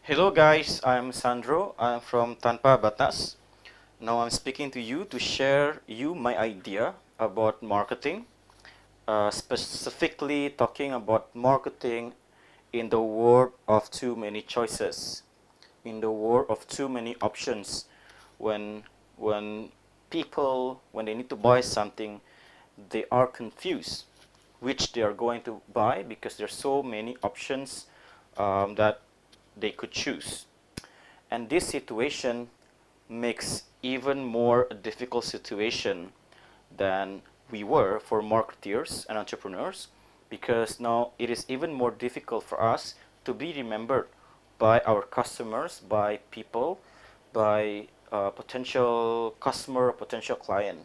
Hello guys, I'm Sandro. I'm from Tanpabatas. Now I'm speaking to you to share you my idea about marketing, specifically talking about marketing in the world of too many choices, in the world of too many options. When when people when they need to buy something, they are confused which they are going to buy because there's so many options that they could choose. And this situation makes even more a difficult situation than we were for marketeers and entrepreneurs, because now it is even more difficult for us to be remembered by our customers, by people, by potential customer, potential client.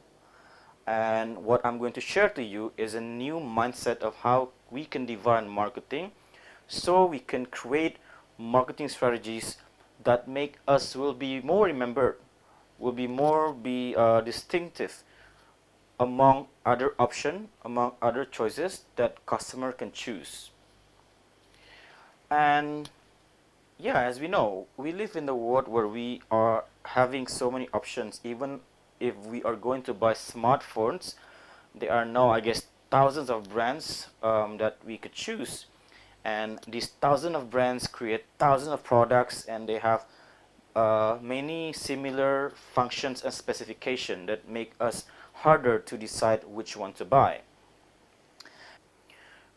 And what I'm going to share to you is a new mindset of how we can define marketing so we can create marketing strategies that make us will be more remembered, will be more be distinctive among other option, among other choices that customer can choose. And yeah, as we know, we live in the world where we are having so many options. Even if we are going to buy smartphones, there are now, I guess, thousands of brands that we could choose. And these thousands of brands create thousands of products, and they have many similar functions and specification that make us harder to decide which one to buy.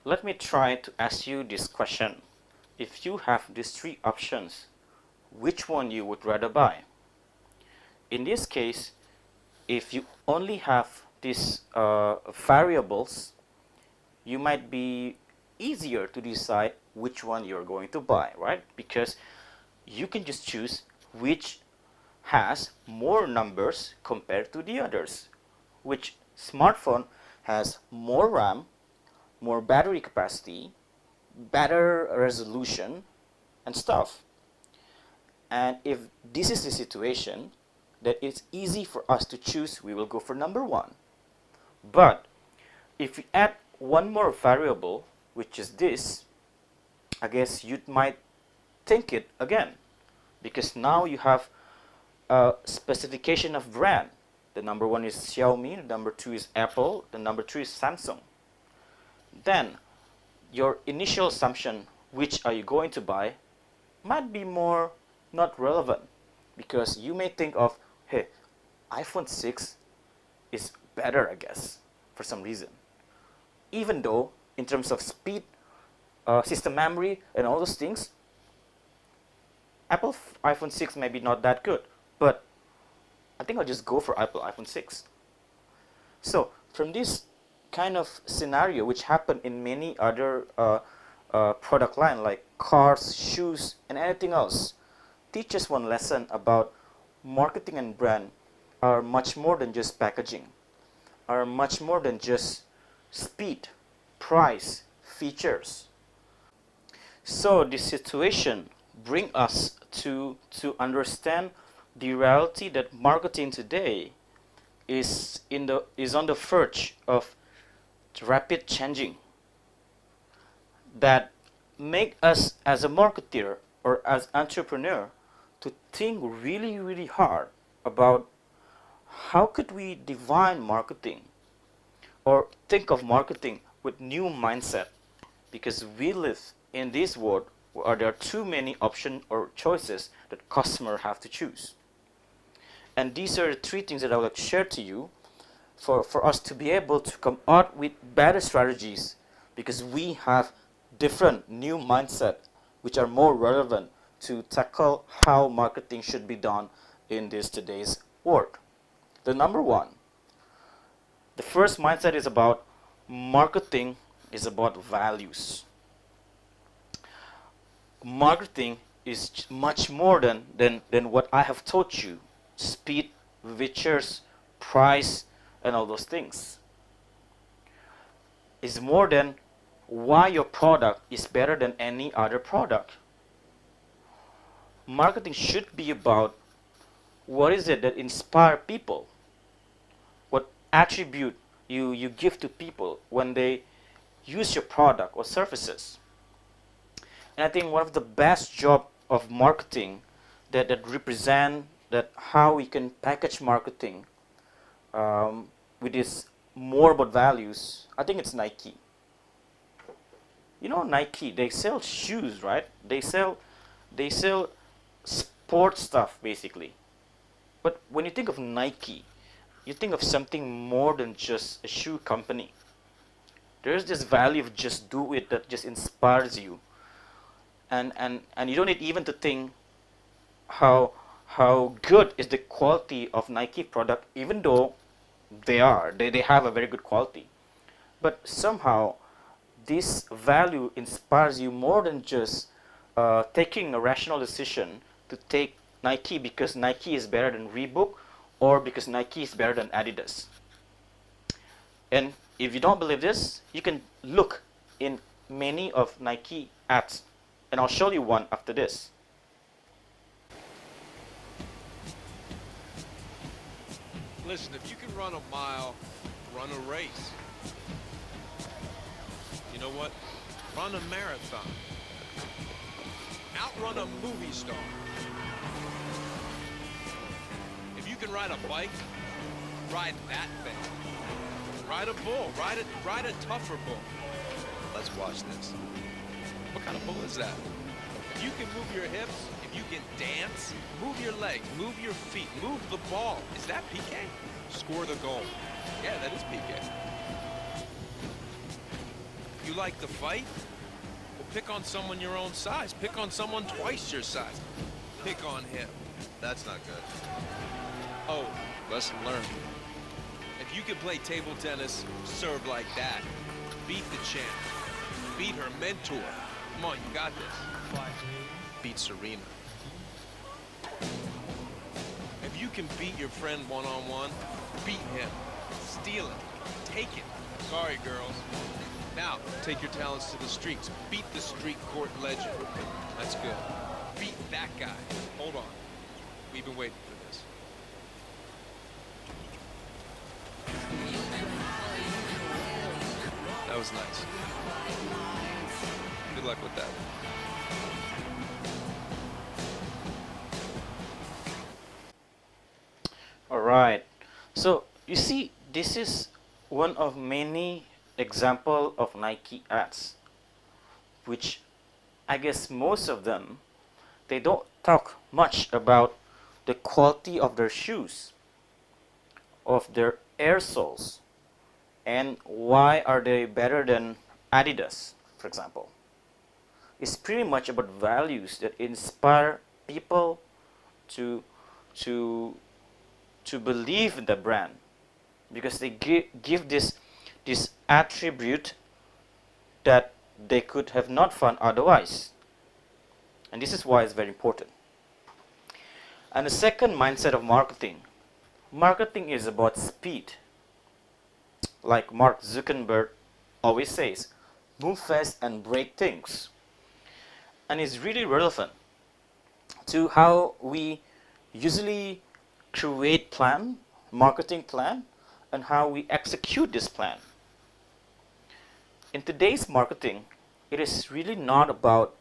Let me try to ask you this question. If you have these three options, which one you would rather buy? In this case, if you only have these variables, you might be easier to decide which one you're going to buy, right? Because you can just choose which has more numbers compared to the others. Which smartphone has more RAM, more battery capacity, better resolution, and stuff. And if this is the situation, that it's easy for us to choose, we will go for number one. But if we add one more variable, which is this, I guess you might think it again, because now you have a specification of brand. The number one is Xiaomi, the number two is Apple, the number three is Samsung. Then your initial assumption, which are you going to buy, might be more not relevant, because you may think of, hey, iPhone 6 is better, I guess, for some reason. Even though in terms of speed, system memory, and all those things, Apple iPhone 6 may be not that good, but I think I'll just go for Apple iPhone 6. So from this kind of scenario, which happened in many other product line like cars, shoes, and anything else, teach us one lesson about marketing and brand are much more than just packaging, are much more than just speed, price, features. So this situation bring us to understand the reality that marketing today is on the verge of rapid changing, that make us as a marketer or as entrepreneur to think really hard about how could we define marketing or think of marketing with new mindset, because we live in this world where there are too many options or choices that customer have to choose. And these are the three things that I would like to share to you for us to be able to come out with better strategies, because we have different new mindset which are more relevant to tackle how marketing should be done in this today's world. The number one, the first mindset is about marketing is about values. Marketing is much more than what I have taught you. Speed, features, price, and all those things. It's more than why your product is better than any other product. Marketing should be about what is it that inspire people, what attribute you give to people when they use your product or services. And I think one of the best job of marketing that represent that how we can package marketing with this more about values. I think it's Nike. You know, Nike, they sell shoes, right? They sell sport stuff basically. But when you think of Nike, you think of something more than just a shoe company. There's this value of just do it that just inspires you. And you don't need even to think how how good is the quality of Nike product, even though they have a very good quality. But somehow this value inspires you more than just taking a rational decision to take Nike because Nike is better than Reebok or because Nike is better than Adidas. And if you don't believe this, you can look in many of Nike ads. And I'll show you one after this. Listen, if you can run a mile, run a race. You know what? Run a marathon. Outrun a movie star. If you can ride a bike, ride that thing. Ride a bull. Ride a tougher bull. Let's watch this. What kind of bull is that? If you can move your hips, if you can dance, move your legs, move your feet, move the ball. Is that PK? Score the goal. Yeah, that is PK. You like to fight? Well, pick on someone your own size. Pick on someone twice your size. Pick on him. That's not good. Oh, lesson learned. If you can play table tennis, serve like that, beat the champ, beat her mentor. Come on, you got this. Beat Serena. If you can beat your friend one-on-one, beat him, steal it, take it. Sorry, girls. Now, take your talents to the streets. Beat the street court legend. That's good. Beat that guy. Hold on. We've been waiting for this. That was nice. Good luck with that. All right. So you see, this is one of many example of Nike ads, which I guess most of them they don't talk much about the quality of their shoes, of their air soles, and why are they better than Adidas, for example. It's pretty much about values that inspire people to to to believe in the brand because they give this attribute that they could have not found otherwise. And this is why it's very important. And the second mindset of marketing is about speed. Like Mark Zuckerberg always says, move fast and break things. And it's really relevant to how we usually create marketing plan, and how we execute this plan. In today's marketing, it is really not about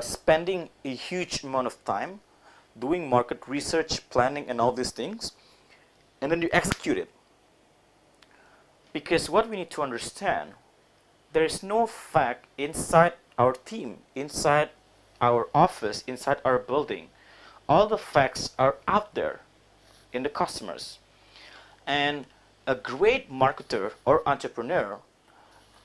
spending a huge amount of time doing market research, planning, and all these things, and then you execute it. Because what we need to understand, there is no fact inside our team, inside our office, inside our building. All the facts are out there in the customers. And a great marketer or entrepreneur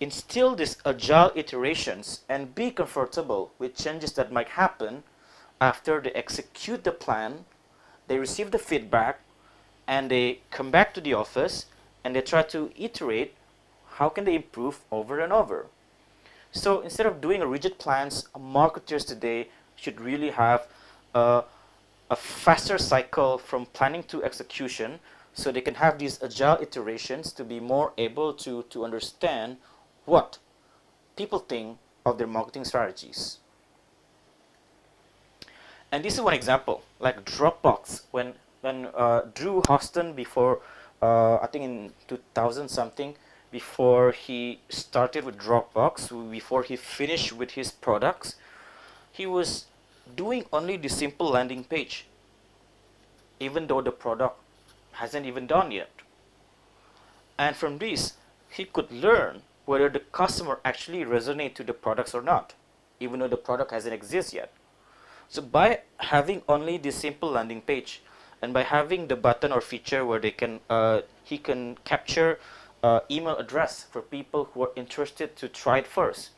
instill these agile iterations and be comfortable with changes that might happen after they execute the plan, they receive the feedback, and they come back to the office and they try to iterate how can they improve over and over. So instead of doing rigid plans, marketers today should really have a faster cycle from planning to execution, so they can have these agile iterations to be more able to understand what people think of their marketing strategies. And this is one example, like Dropbox. When Drew Houston, before I think in 2000 something, before he started with Dropbox, before he finished with his products, he was doing only the simple landing page, even though the product hasn't even done yet. And from this, he could learn whether the customer actually resonate to the products or not, even though the product hasn't exist yet. So by having only this simple landing page, and by having the button or feature where he can capture email address for people who are interested to try it first,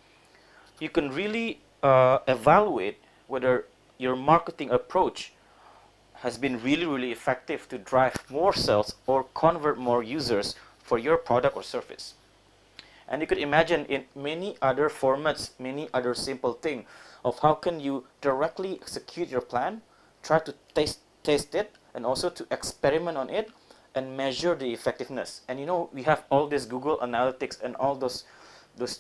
you can really evaluate whether your marketing approach has been really effective to drive more sales or convert more users for your product or service. And you could imagine in many other formats, many other simple things of how can you directly execute your plan, try to test it, and also to experiment on it and measure the effectiveness. And we have all this Google Analytics and all those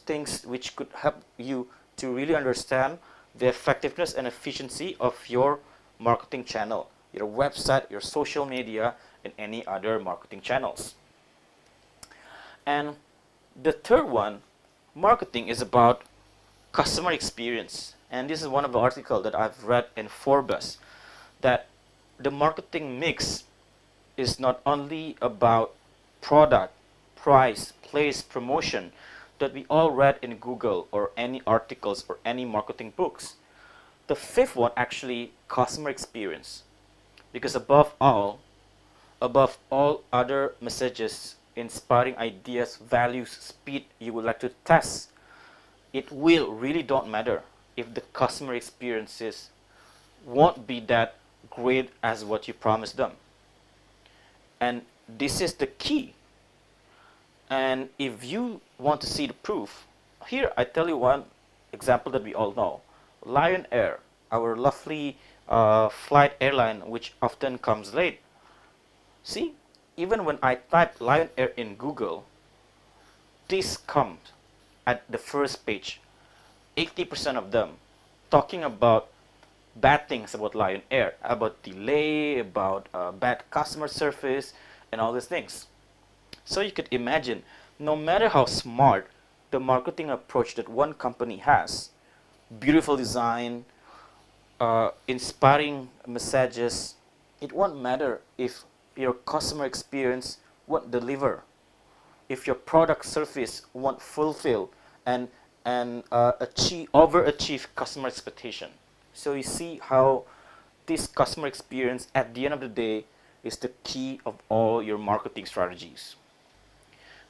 things which could help you to really understand the effectiveness and efficiency of your marketing channel, your website, your social media, and any other marketing channels. And the third one, marketing is about customer experience. And this is one of the articles that I've read in Forbes, that the marketing mix is not only about product, price, place, promotion that we all read in Google or any articles or any marketing books. The fifth one, actually, customer experience. Because above all other messages, inspiring ideas, values, speed you would like to test, it will really don't matter if the customer experiences won't be that great as what you promised them. And this is the key. And if you want to see the proof, here I tell you one example that we all know. Lion Air, our lovely flight airline, which often comes late. See, even when I type Lion Air in Google, this comes at the first page. 80% of them talking about bad things about Lion Air, about delay, about bad customer service, and all these things. So you could imagine, no matter how smart the marketing approach that one company has, beautiful design, inspiring messages, it won't matter if your customer experience won't deliver, if your product service won't fulfill and overachieve customer expectation. So you see how this customer experience at the end of the day is the key of all your marketing strategies.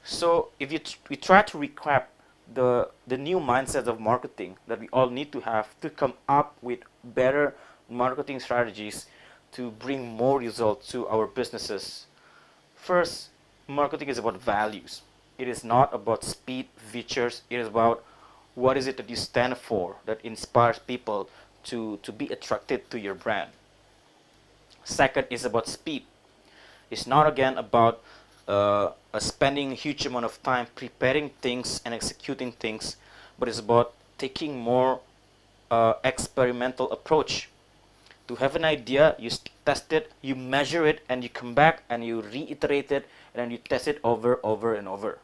So if we try to recap the new mindset of marketing that we all need to have to come up with better marketing strategies to bring more results to our businesses. First, marketing is about values. It is not about speed, features. It is about what is it that you stand for that inspires people to be attracted to your brand. Second is about speed. It's not again about spending a huge amount of time preparing things and executing things, but it's about taking more experimental approach. To have an idea, you test it, you measure it, and you come back and you reiterate it, and then you test it over and over.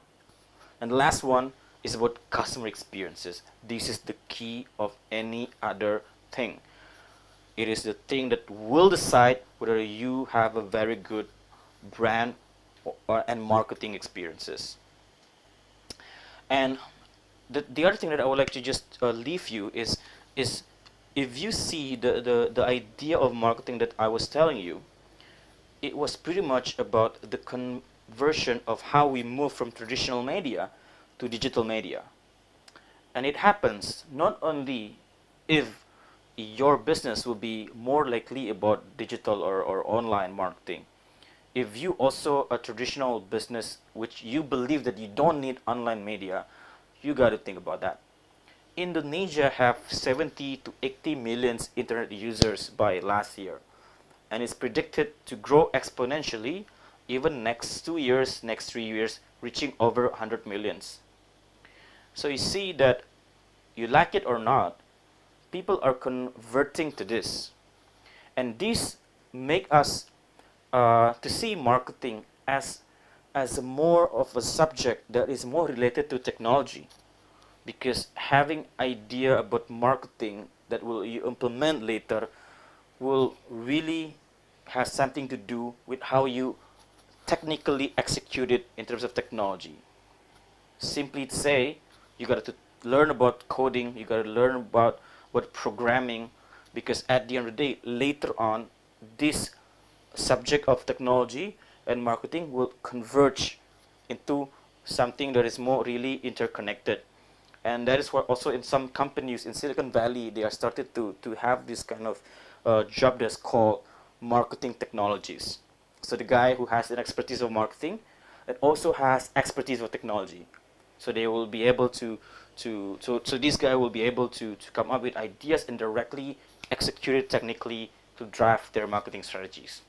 And the last one is about customer experiences. This is the key of any other thing. It is the thing that will decide whether you have a very good brand and marketing experiences. And the other thing that I would like to just leave you is if you see the idea of marketing that I was telling you, it was pretty much about the conversion of how we move from traditional media to digital media. And it happens not only if your business will be more likely about digital or online marketing. If you also a traditional business which you believe that you don't need online media, you got to think about that. Indonesia have 70 to 80 million internet users by last year, and it's predicted to grow exponentially even next 2 years, next 3 years, reaching over 100 millions. So you see that you like it or not, people are converting to this, and this make us to see marketing as more of a subject that is more related to technology, because having idea about marketing that will you implement later will really have something to do with how you technically execute it in terms of technology. Simply to say, you got to learn about coding, you got to learn about what programming, because at the end of the day, later on, this subject of technology and marketing will converge into something that is more really interconnected. And that is why also in some companies in Silicon Valley, they are started to have this kind of job that's called marketing technologies. So the guy who has an expertise of marketing and also has expertise of technology. So they will be able so this guy will be able to come up with ideas and directly execute it technically to drive their marketing strategies.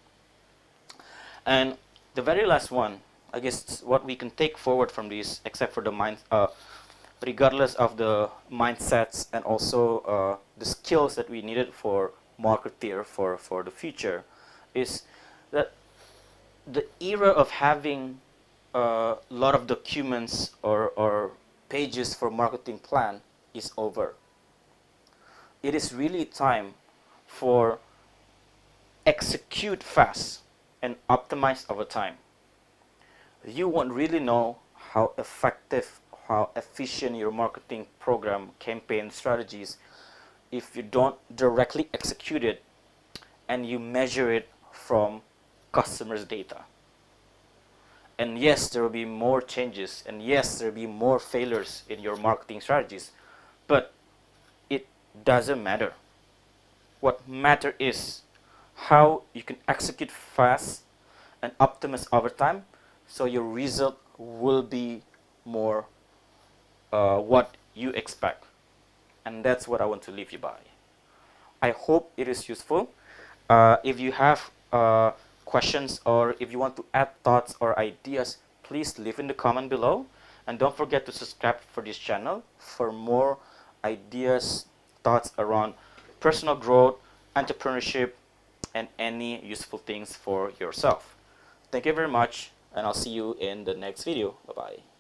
And the very last one, I guess what we can take forward from this, except for the regardless of the mindsets and also the skills that we needed for marketeer for the future, is that the era of having a lot of documents or pages for marketing plan is over. It is really time for execute fast and optimize over time. You won't really know how effective, how efficient your marketing program, campaign strategies if you don't directly execute it and you measure it from customers' data. And yes, there will be more changes, and yes, there will be more failures in your marketing strategies, but it doesn't matter. What matters is how you can execute fast and optimize over time, so your result will be more what you expect. And that's what I want to leave you by. I hope it is useful. If you have questions or if you want to add thoughts or ideas, please leave in the comment below. And don't forget to subscribe for this channel for more ideas, thoughts around personal growth, entrepreneurship, and any useful things for yourself. Thank you very much, and I'll see you in the next video. Bye-bye.